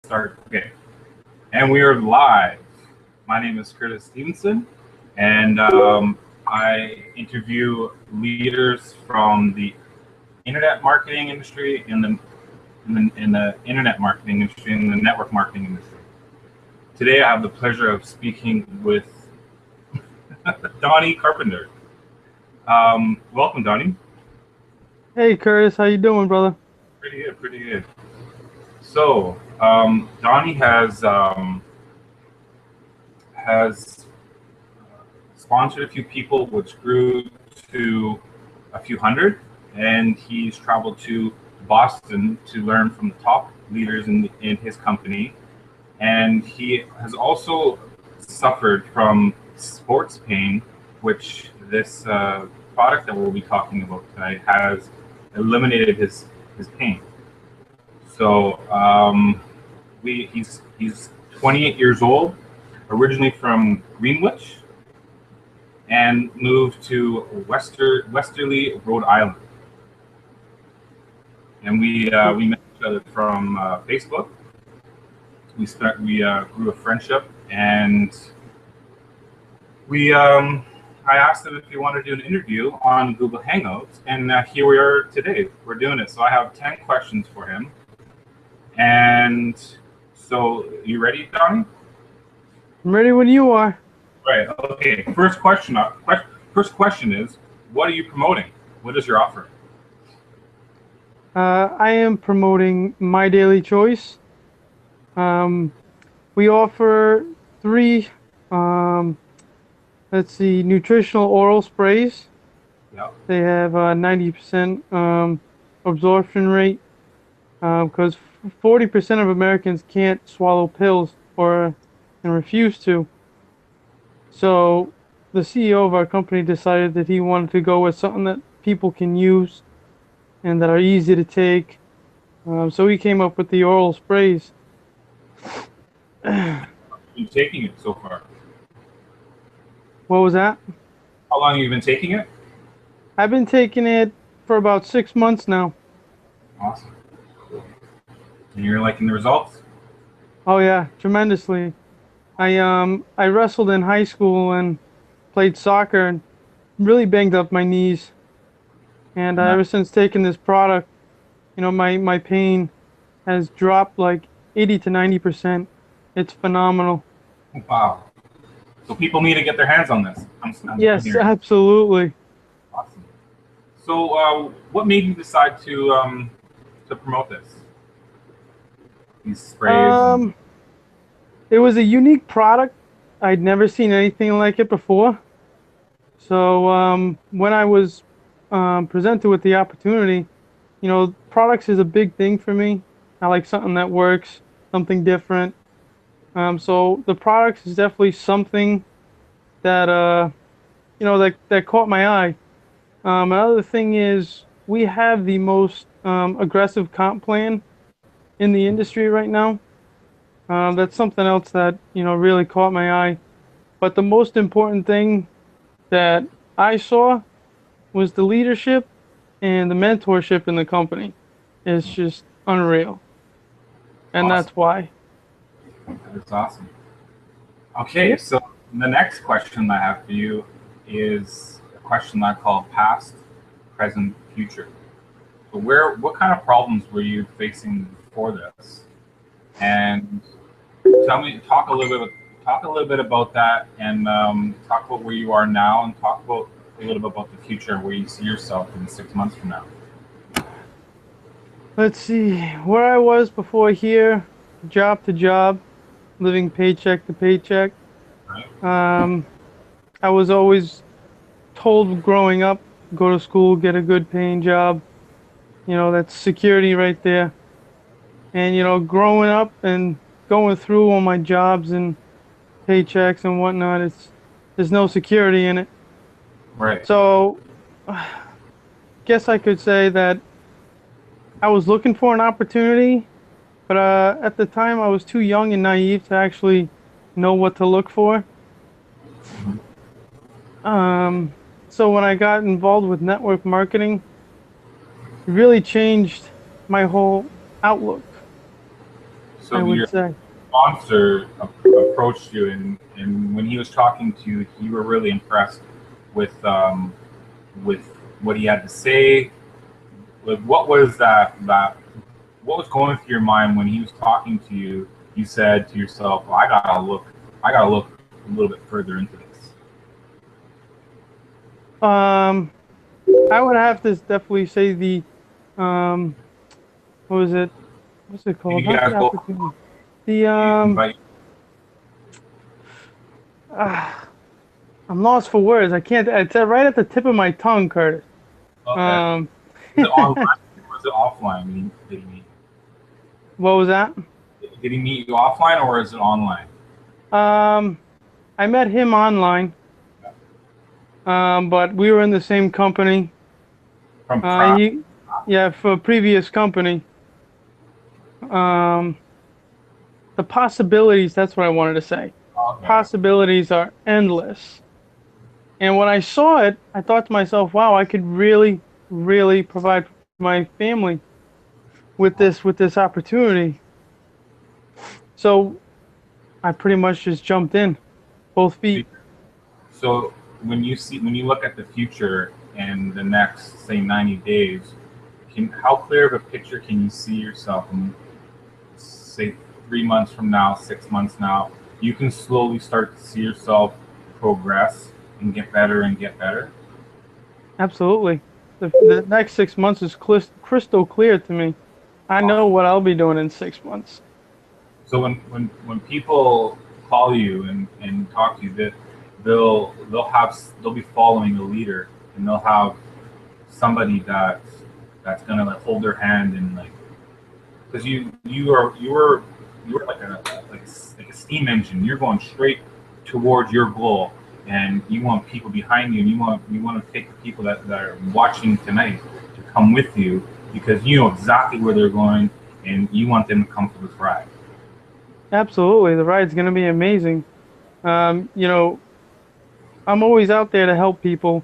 Start. Okay. And we are live. My name is Curtis Stevenson, and I interview leaders from the internet marketing industry, in the internet marketing industry, in the network marketing industry. Today, I have the pleasure of speaking with Donny Carpenter. Welcome, Donny. Hey Curtis, how you doing, brother? Pretty good, pretty good. So, Donny has sponsored a few people, which grew to a few hundred, and he's traveled to Boston to learn from the top leaders in his company. And he has also suffered from sports pain, which this product that we'll be talking about today has eliminated his pain. So he's 28 years old, originally from Greenwich, and moved to Westerly, Rhode Island. And we met each other from Facebook. We grew a friendship, and I asked him if he wanted to do an interview on Google Hangouts, and here we are today. We're doing it. So I have 10 questions for him. And so, you ready, Donny? I'm ready when you are. Right. Okay. First question is, what are you promoting? What is your offer? I am promoting My Daily Choice. We offer three, nutritional oral sprays. Yeah. They have a 90% absorption rate because 40% of Americans can't swallow pills and refuse to. So the CEO of our company decided that he wanted to go with something that people can use and that are easy to take. So we came up with the oral sprays. Have you been taking it so far? What was that? How long have you been taking it? I've been taking it for about 6 months now. Awesome. And you're liking the results? Oh yeah, tremendously. I wrestled in high school and played soccer and really banged up my knees. And ever since taking this product, my pain has dropped like 80 to 90%. It's phenomenal. Wow. So people need to get their hands on this. Yes, hearing. absolutely. Awesome. So what made you decide to promote this? These sprays. It was a unique product. I'd never seen anything like it before. So when I was presented with the opportunity, products is a big thing for me. I like something that works, something different. So the products is definitely something that that caught my eye. Another thing is we have the most aggressive comp plan in the industry right now. That's something else that really caught my eye. But the most important thing that I saw was the leadership and the mentorship in the company. It's just unreal, and Awesome. that's why. That's awesome. Okay, so the next question I have for you is a question I call past, present, future. So what kind of problems were you facing before this? And talk a little bit about that, and talk about where you are now, and talk about a little bit about the future, where you see yourself in 6 months from now. Let's see where I was before here, job to job, living paycheck to paycheck. Right. I was always told growing up, go to school, get a good paying job. That's security right there. And growing up and going through all my jobs and paychecks and whatnot, there's no security in it. Right. So, guess I could say that I was looking for an opportunity, but at the time I was too young and naive to actually know what to look for. So when I got involved with network marketing, it really changed my whole outlook. So I would your say. sponsor approached you, and when he was talking to you, you were really impressed with what he had to say. Like, what was that? What was going through your mind when he was talking to you? You said to yourself, well, I gotta look a little bit further into this. Um, I would have to definitely say the um, what was it? What's it Did called? you Not the guys go? opportunity. The Did you invite? ah, I'm lost for words. I can't. It's right at the tip of my tongue, Curtis. Okay. Um, Was it online or was it offline? Did he meet? what was that? Did he meet you offline or is it online? Um, I met him online. But we were in the same company. From Prague. Yeah, for a previous company. Um, the possibilities, that's what I wanted to say. Okay. Possibilities are endless. And when I saw it, I thought to myself, wow, I could really, really provide for my family with this opportunity. So I pretty much just jumped in, both feet. So when you look at the future and the next say 90 days, how clear of a picture can you see yourself in say 3 months from now, 6 months now? You can slowly start to see yourself progress and get better and get better. Absolutely. The next 6 months is crystal clear to me. I know what I'll be doing in 6 months. So when people call you and talk to you, that they'll be following a leader, and they'll have somebody that's gonna like hold their hand and like, because you are like a steam engine. You're going straight towards your goal, and you want people behind you, and you want to take the people that are watching tonight to come with you, because you know exactly where they're going, and you want them to come for this ride. Absolutely. The ride's going to be amazing. You know, I'm always out there to help people.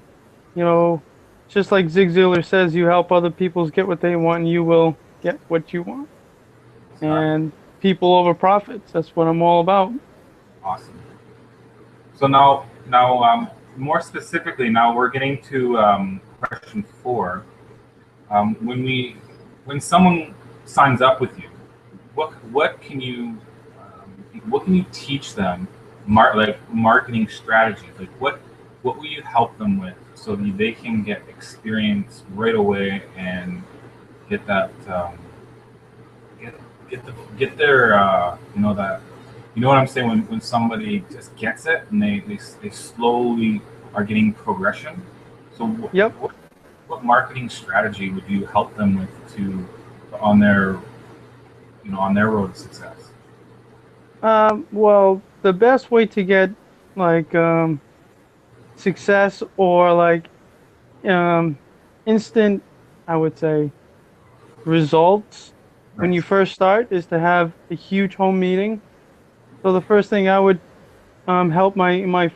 You know, just like Zig Ziglar says, you help other people get what they want, and you will get what you want. Exactly. And people over profits. That's what I'm all about. Awesome. So now more specifically, now we're getting to question 4. When someone signs up with you, what can you what can you teach them, like marketing strategies? Like what will you help them with so that they can get experience right away and get that get get their that you know what I'm saying, when somebody just gets it and they slowly are getting progression. So Yep. what marketing strategy would you help them with to on their on their road to success? Well, the best way to get like success or like um, instant, I would say, results when you Nice. first start is to have a huge home meeting. So the first thing I would help my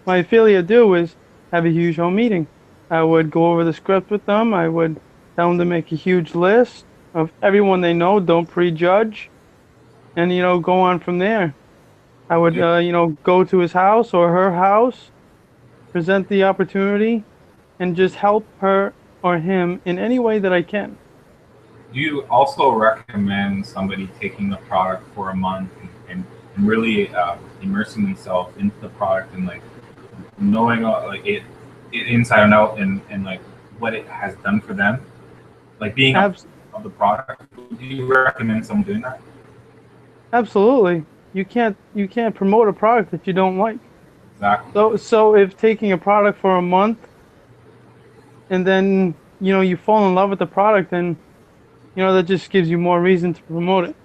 affiliate do is have a huge home meeting. I would go over the script with them. I would tell them to make a huge list of everyone they know. Don't prejudge, and go on from there. I would Do go to his house or her house, present the opportunity, and just help her or him in any way that I can. Do you also recommend somebody taking the product for a month and really immersing themselves into the product and like knowing like it inside and out and like what it has done for them, like being a part Abs- of the product? Do you recommend someone doing that? Absolutely. You can't promote a product that you don't like. Exactly. So if taking a product for a month and then you fall in love with the product, then that just gives you more reason to promote it.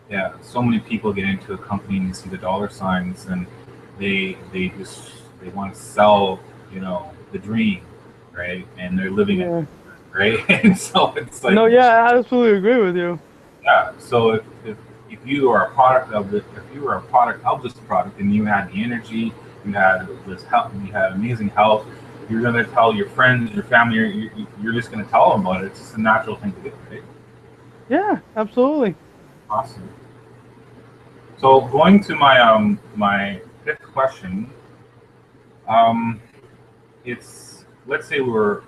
Yeah. So many people get into a company and see the dollar signs and they want to sell, the dream, right? And they're living it, Yeah. right? And so it's like, No, yeah, I absolutely agree with you. yeah. So if you are a product of this, if you were a product of this product, and you had the energy, you had this health, you had amazing health, you're gonna tell your friends, your family, you're just gonna tell them about it. It's just a natural thing to do, right? Yeah, absolutely. Awesome. So going to my fifth question, it's let's say we're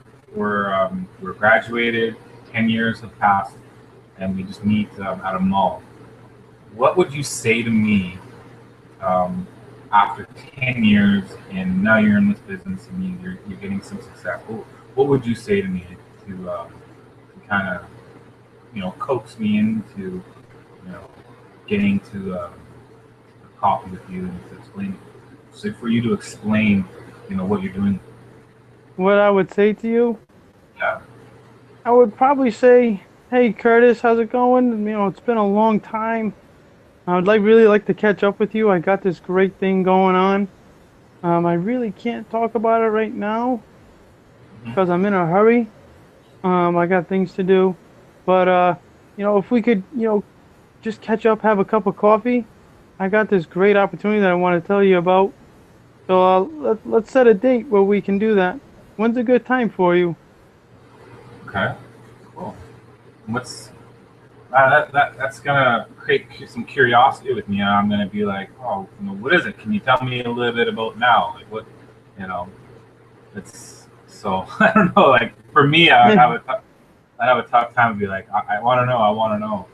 graduated, 10 years have passed, and we just meet at a mall. What would you say to me um, after 10 years, and now you're in this business and you're getting some success? What would you say to me to kind of coax me into getting to coffee with you and to explain, so for you to explain, what you're doing. What I would say to you, Yeah. I would probably say, "Hey Curtis, how's it going? It's been a long time. I would really like to catch up with you. I got this great thing going on. I really can't talk about it right now Mhm. because I'm in a hurry. I got things to do. But if we could, just catch up, have a cup of coffee. I got this great opportunity that I want to tell you about. So let's set a date where we can do that. When's a good time for you?" Okay. Cool. What's that's gonna create some curiosity with me. I'm gonna be like, oh, what is it? Can you tell me a little bit about now? Like what, you know? It's so I don't know. Like for me, I have a tough time to be like, I want to know, I want to know.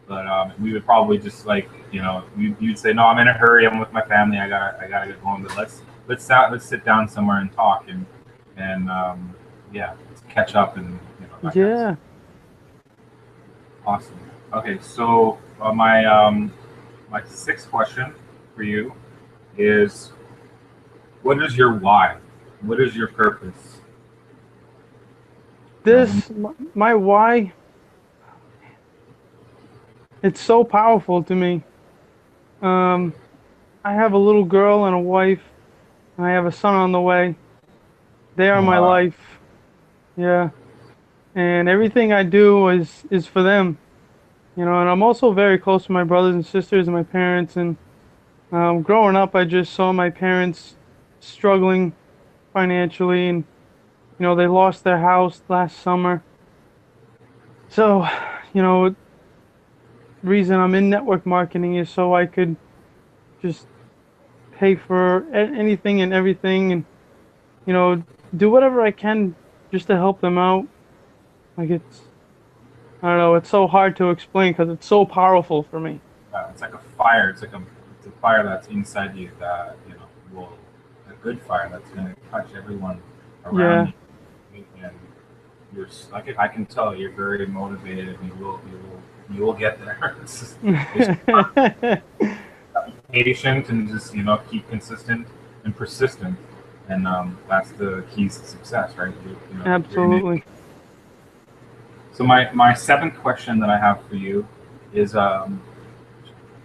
But we would probably just like, you'd say, no, I'm in a hurry. I'm with my family. I gotta get going. But let's sit down somewhere and talk and yeah, let's catch up and that kind of stuff. Yeah. Awesome. Okay, so my sixth question for you is, what is your why? What is your purpose? You know, when, My why, it's so powerful to me. Um, I have a little girl and a wife, and I have a son on the way. They are my uh, life. Yeah. And everything I do is for them. And I'm also very close to my brothers and sisters and my parents. And growing up, I just saw my parents struggling financially, and they lost their house last summer. So, you know, reason I'm in network marketing is so I could just pay for anything and everything, and you know do whatever I can just to help them out. Like I don't know, it's so hard to explain because it's so powerful for me. it's like a fire. It's a fire that's inside you that will a good fire that's going to touch everyone around Yeah. you, and I can tell you're very motivated, and you will get there. Just be patient and just keep consistent and persistent, and that's the keys to success, right? You're gonna. Absolutely. So my seventh question that I have for you is,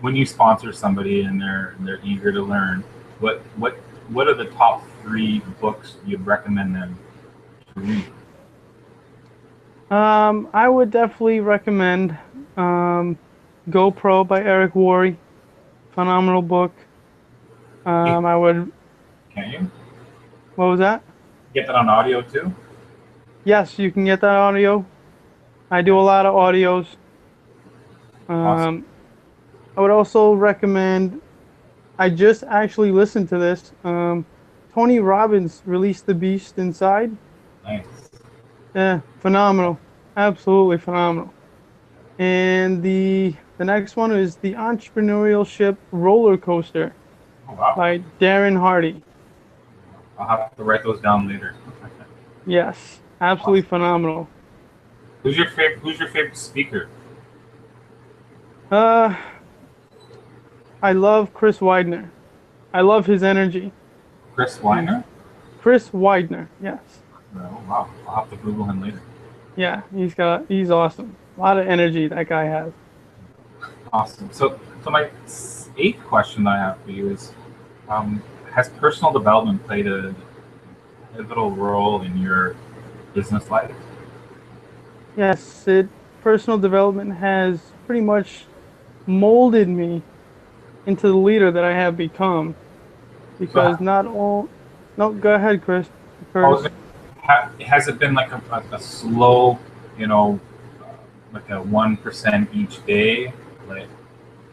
when you sponsor somebody and they're eager to learn, what are the top three books you'd recommend them to read? I would definitely recommend um, GoPro by Eric Worre. Phenomenal book. I would. Can you What was that? get that on audio too? Yes, you can get that audio. I do a Nice, lot of audios. awesome. Um, I would also recommend. I just actually listened to this. Tony Robbins released The Beast Inside. Nice. Yeah, phenomenal. Absolutely phenomenal. And the next one is The Entrepreneurship Roller Coaster Oh wow. by Darren Hardy. I'll have to write those down later. Yes, absolutely Awesome. phenomenal. Who's your favorite speaker? Uh, I love Chris Widener. I love his energy. Chris He's Weiner? Chris Widener. Yes. Oh wow. I'll have to Google him later. Yeah, he's awesome. A lot of energy that guy has. Awesome. So my eighth question that I have for you is, um, has personal development played a pivotal role in your business life? Yes, it personal development has pretty much molded me into the leader that I have become. So Because not all, no, go ahead, I was Curtis. has it been like a slow, you know, uh, like a 1% each day, like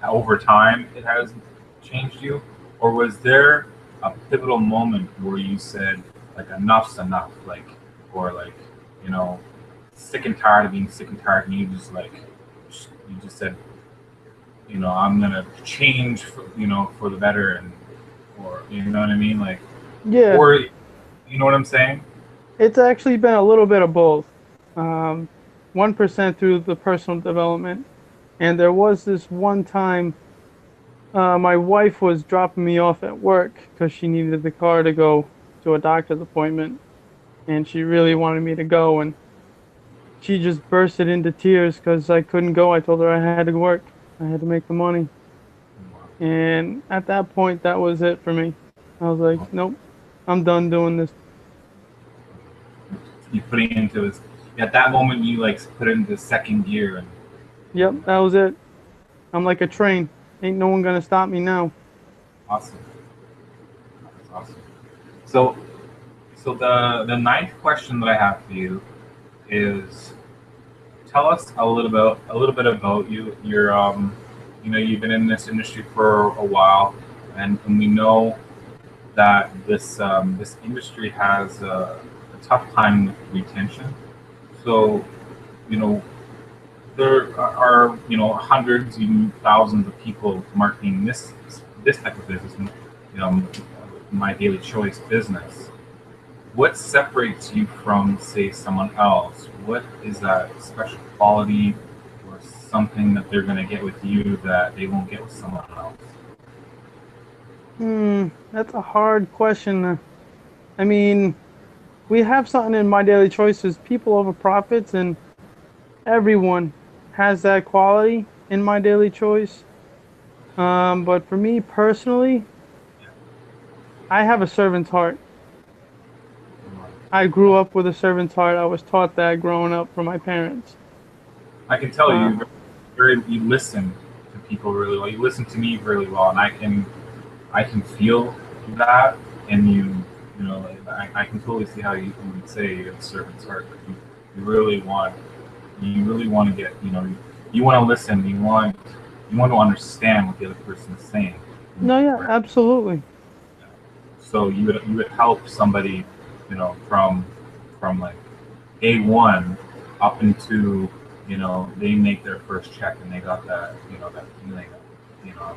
over time it has changed you, or was there a pivotal moment where you said like enough's enough, like, or like, you know, sick and tired of being sick and tired, and you just like you just said, you know, I'm gonna change, for, you know, for the better, and or you know what I mean, like, Yeah, or you know what I'm saying? it's actually been a little bit of both. Um, 1% through the personal development, and there was this one time my wife was dropping me off at work because she needed the car to go to a doctor's appointment, and she really wanted me to go, and she just bursted into tears because I couldn't go. I told her I had to work. I had to make the money. And at that point, that was it for me. I was like, nope, I'm done doing this. You putting into this at that moment, you like put it into second gear, Yep, and that was it. I'm like a train. Ain't no one gonna stop me now. awesome. That's awesome. So, so the ninth question that I have for you is, tell us a little bit about you. You're you know, you've been in this industry for a while, and we know that this industry has a tough time with retention. So, you know, there are, you know, hundreds, even thousands of people marketing this type of business, um, my daily choice business. What separates you from, say, someone else? What is that special quality or something that they're going to get with you that they won't get with someone else? That's a hard question. I mean, we have something in my daily choices, people over profits, and everyone has that quality in my daily choice. But for me personally, I have a servant's heart. I grew up with a servant's heart. I was taught that growing up from my parents. I can tell Uh, you, you listen to people really well. You listen to me really well, and I can feel that, and you know, I can totally see how you would say you have a servant's heart. You really want, you really want to get, you know, you want to listen. You want to understand what the other person is saying. no, yeah, absolutely. So you would help somebody, you know, from like A1 up into, you know, they make their first check and they got that, you know, that feeling of, you know,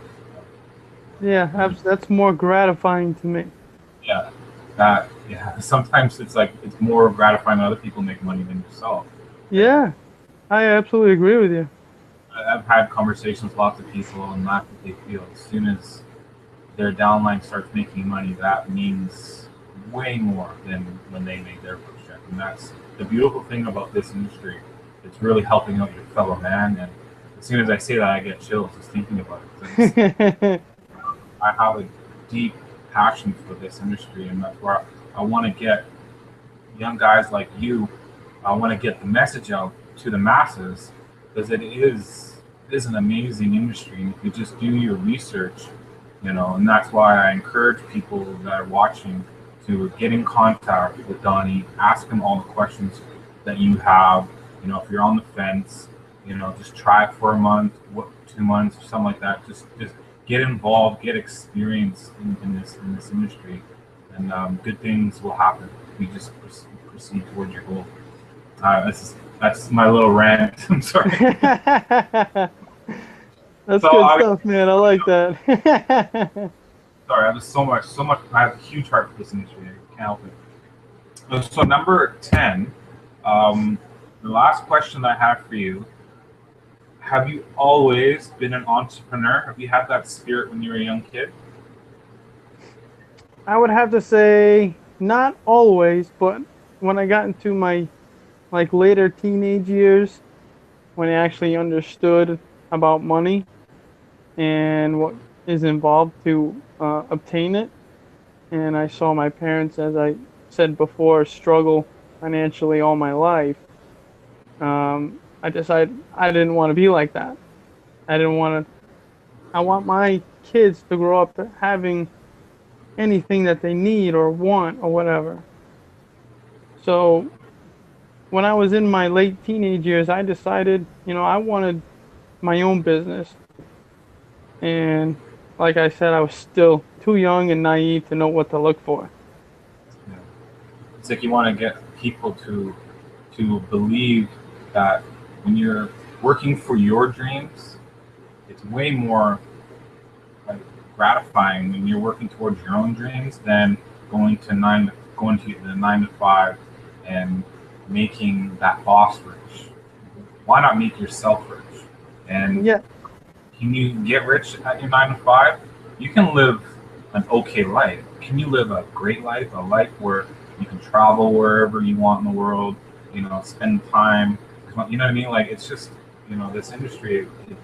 Yeah, that's more gratifying to me. yeah, that, yeah. Sometimes it's like it's more gratifying when other people make money than yourself. And Yeah, I absolutely agree with you. I've had conversations with lots of people, and that's what they feel. As soon as their downline starts making money, that means way more than when they make their first check. And that's the beautiful thing about this industry. It's really helping out your fellow man. And as soon as I say that, I get chills just thinking about it. 'Cause I have a deep passion for this industry, and that's where I want to get young guys like you. I want to get the message out to the masses because it is an amazing industry. And if you just do your research, you know, and that's why I encourage people that are watching to get in contact with Donnie, ask him all the questions that you have. You know, if you're on the fence, you know, just try it for a month, 2 months, or something like that. Just get involved, get experience in this industry, and good things will happen. We just proceed towards your goal. That's my little rant. I'm sorry. That's So good I stuff, man. I like that. sorry. I have so much. I have a huge heart for this industry. I can't help it. So number 10, the last question I have for you: have you always been an entrepreneur? Have you had that spirit when you were a young kid? I would have to say not always, but when I got into my like later teenage years, when I actually understood about money and what is involved to obtain it, and I saw my parents, as I said before, struggle financially all my life. I decided I didn't want to be like that. I didn't want to. I want my kids to grow up having anything that they need or want or whatever. So when I was in my late teenage years, I decided, I wanted my own business. And like I said, I was still too young and naive to know what to look for. Yeah. It's like you want to get people to believe that when you're working for your dreams, it's way more like gratifying when you're working towards your own dreams than going to the 9 to 5 and making that boss rich. Why not make yourself rich? And Yeah, can you get rich at your 9 to 5? You can live an okay life. Can you live a great life, a life where you can travel wherever you want in the world, spend time, you know what I mean? Like, it's just, this industry, it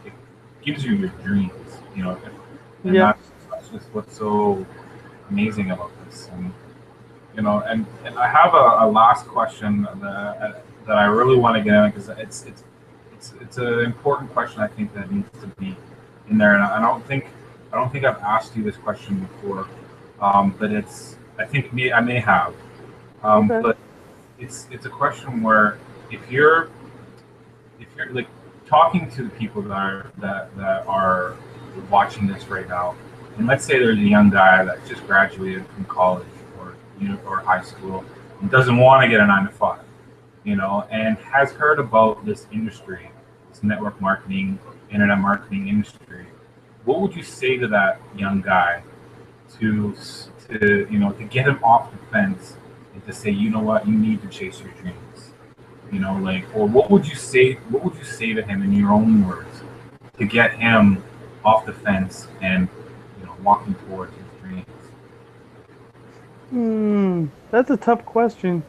gives you your dreams, and yeah. that's just what's so amazing about this. And I have a last question that I really want to get in because it's an important question. I think that needs to be in there, and I don't think I've asked you this question before, but I may have, Okay. but it's a question where if you're like talking to the people that are watching this right now, and let's say there's a young guy that just graduated from college or high school and doesn't want to get a 9 to 5, and has heard about this industry, this network marketing, internet marketing industry. What would you say to that young guy to to get him off the fence and to say, you know what, you need to chase your dreams? Or what would you say? What would you say to him in your own words to get him off the fence and walking towards his dreams? That's a tough question.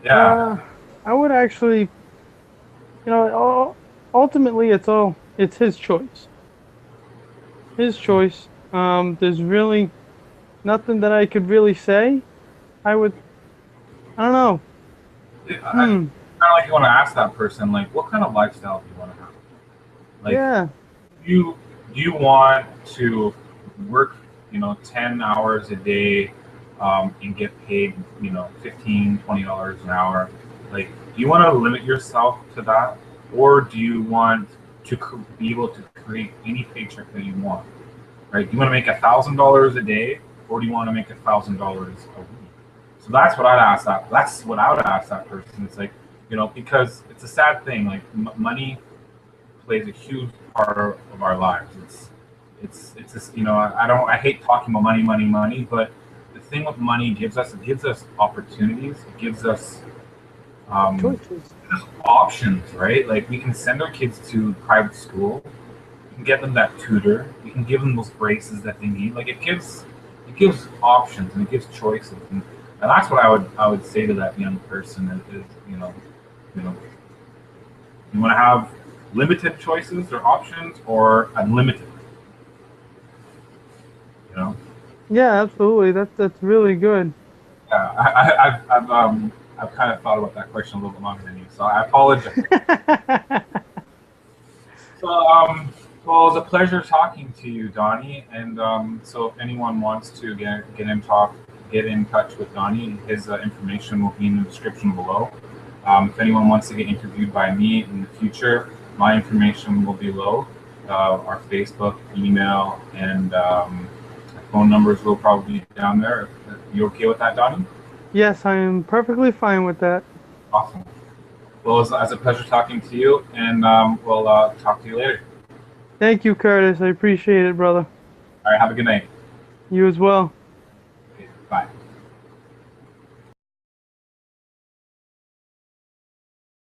Yeah, I would actually, ultimately, it's his choice. His choice. There's really nothing that I could really say. I would, I don't know. I kind Hmm. of like you want to ask that person, like, what kind of lifestyle do you want to have? Like, Yeah. do you want to work 10 hours a day, and get paid 15, $20 an hour? Like, do you want to limit yourself to that, or do you want to be able to create any paycheck that you want? Right? Do you want to make $1,000 a day, or do you want to make $1,000 a week? So that's what I'd ask that. That's what I would ask that person. It's like, because it's a sad thing. Like, money plays a huge part of our lives. It's just, I hate talking about money, money, money, but the thing with money it gives us opportunities. It gives us Choices. options, right? Like, we can send our kids to private school. We can get them that tutor. We can give them those braces that they need. Like, it gives options and it gives choices, and that's what I would say to that young person is you know you want to have limited choices or options or unlimited. You know, Yeah, absolutely. That's really good. yeah. I've kind of thought about that question a little bit longer than you, so I apologize. So, well, it was a pleasure talking to you, Donnie. And so, if anyone wants to get in touch with Donnie, his information will be in the description below. If anyone wants to get interviewed by me in the future, my information will be below. Our Facebook, email, and phone numbers will probably be down there. You okay with that, Donnie? Yes, I am perfectly fine with that. Awesome. Well, it was a pleasure talking to you, and we'll talk to you later. Thank you, Curtis. I appreciate it, brother. All right, have a good night. You as well. Okay, bye.